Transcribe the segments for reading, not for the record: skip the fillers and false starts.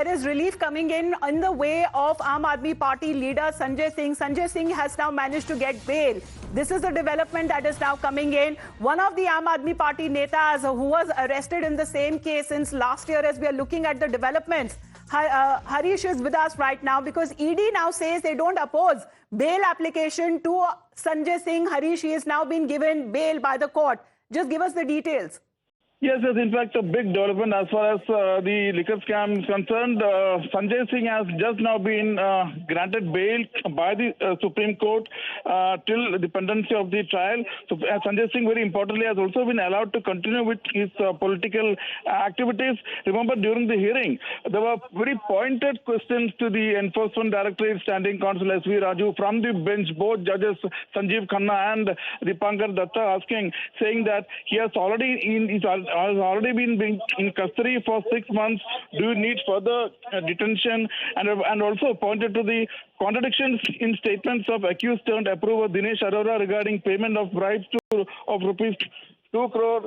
There is relief coming in the way of Aam Aadmi Party leader Sanjay Singh. Sanjay Singh has now managed to get bail. This is the development that is now coming in. One of the Aam Aadmi Party netas who was arrested in the same case since last year, as we are looking at the developments. Harish is with us right now because ED now says they don't oppose bail application to Sanjay Singh. Harish, he is now been given bail by the court. Just give us the details. Yes, in fact, a big development as far as the liquor scam is concerned. Sanjay Singh has just now been granted bail by the Supreme Court till the pendency of the trial. So Sanjay Singh, very importantly, has also been allowed to continue with his political activities. Remember, during the hearing, there were very pointed questions to the Enforcement Directorate Standing Counsel S.V. Raju from the bench, both judges Sanjeev Khanna and Dipankar Datta, saying that he has already been in custody for 6 months. Do you need further detention? And also pointed to the contradictions in statements of accused turned approver Dinesh Arora regarding payment of bribes of rupees 2 crore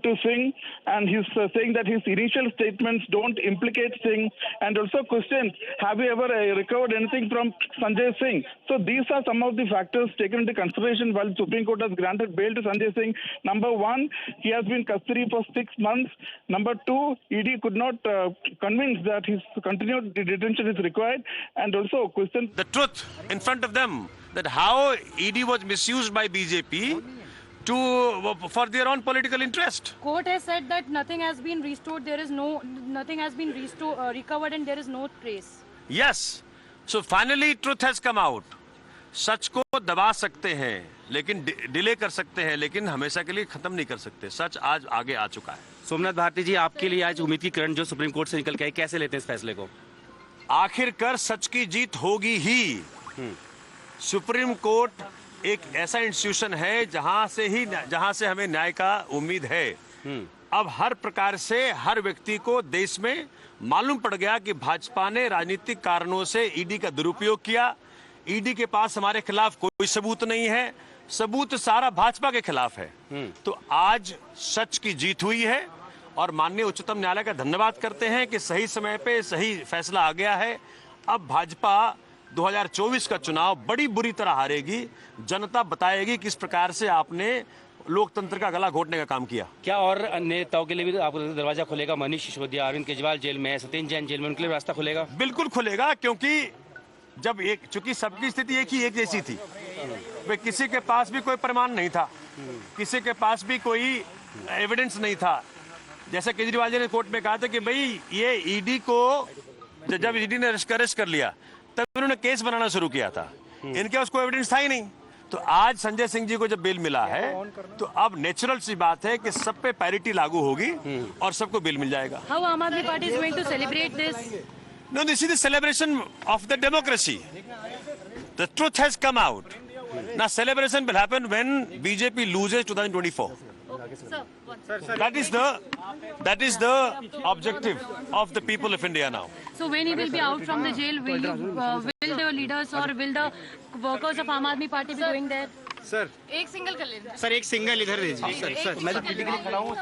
to Singh, and he's saying that his initial statements don't implicate Singh, and also questioned, have you ever recovered anything from Sanjay Singh? So these are some of the factors taken into consideration while the Supreme Court has granted bail to Sanjay Singh. Number one, he has been in custody for 6 months. Number two, ED could not convince that his continued detention is required, and also questioned the truth in front of them, that how ED was misused by BJP for their own political interest. Court has said that nothing has been restored. Nothing has been recovered, and there is no trace. Yes. So finally, truth has come out. सच को दबा सकते हैं, लेकिन delay कर सकते हैं, लेकिन हमेशा के लिए खत्म नहीं कर सकते. सच आज आगे आ चुका है. सोमनाथ भारती जी, आपके लिए आज उम्मीद की किरण जो सुप्रीम कोर्ट से निकल के आई, कैसे लेते हैं इस फैसले को? आखिरकार सच की जीत होगी ही. सुप्रीम कोर्ट एक ऐसा इंस्टीट्यूशन है जहां से हमें न्याय का उम्मीद है. अब हर प्रकार से हर व्यक्ति को देश में मालूम पड़ गया कि भाजपा ने राजनीतिक कारणों से ईडी का दुरुपयोग किया. ईडी के पास हमारे खिलाफ कोई सबूत नहीं है, सबूत सारा भाजपा के खिलाफ है. तो आज सच की जीत हुई है और माननीय उच्चतम न्यायालय का धन्यवाद करते हैं कि सही समय पे सही फैसला आ गया है. अब भाजपा 2024 का चुनाव बड़ी बुरी तरह हारेगी. जनता बताएगी किस प्रकार से आपने लोकतंत्र का गला घोटने का काम किया. क्या और नेताओं के लिए भी आपको दरवाजा खुलेगा? मनीष सिसोदिया, अरविंद केजरीवाल जेल में है, सत्येंद्र जैन जेल में, उनके लिए रास्ता खुलेगा? बिल्कुल खुलेगा, क्योंकि चूंकि सबकी स्थिति एक जैसी थी. वे किसी के पास भी कोई प्रमाण नहीं था, किसी के पास भी कोई एविडेंस नहीं था. जैसे केजरीवाल जी ने कोर्ट में कहा था कि भाई ये ईडी को, जब ईडी ने अरेस्ट कर लिया तब उन्होंने केस बनाना शुरू किया था. इनके पास कोई एविडेंस था ही नहीं. तो आज संजय सिंह जी को जब बेल मिला है तो अब नेचुरल सी बात है कि सब पे पैरिटी लागू होगी और सबको बेल मिल जाएगा. How Aam Aadmi Party is going to celebrate this? No, this is the celebration of the democracy. The truth has come out. Now celebration will happen when BJP loses 2024. That is the objective of the people of India now. So when he will be out from the jail, will the leaders or will the workers of Aam Aadmi Party be going there? Sir एक single कर लेना. Sir एक single इधर दीजिए. Sir मैं तो PT के लिए खड़ा हूँ.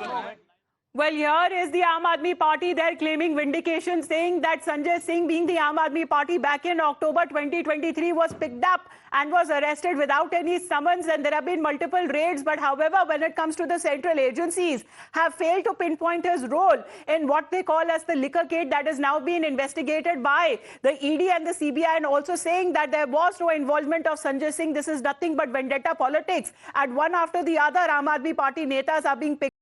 Well, here is the Aam Aadmi Party. They're claiming vindication, saying that Sanjay Singh, being the Aam Aadmi Party back in October 2023, was picked up and was arrested without any summons, and there have been multiple raids. But however, when it comes to the central agencies, have failed to pinpoint his role in what they call as the liquor case that is now being investigated by the ED and the CBI, and also saying that there was no involvement of Sanjay Singh. This is nothing but vendetta politics. And one after the other, Aam Aadmi Party netas are being picked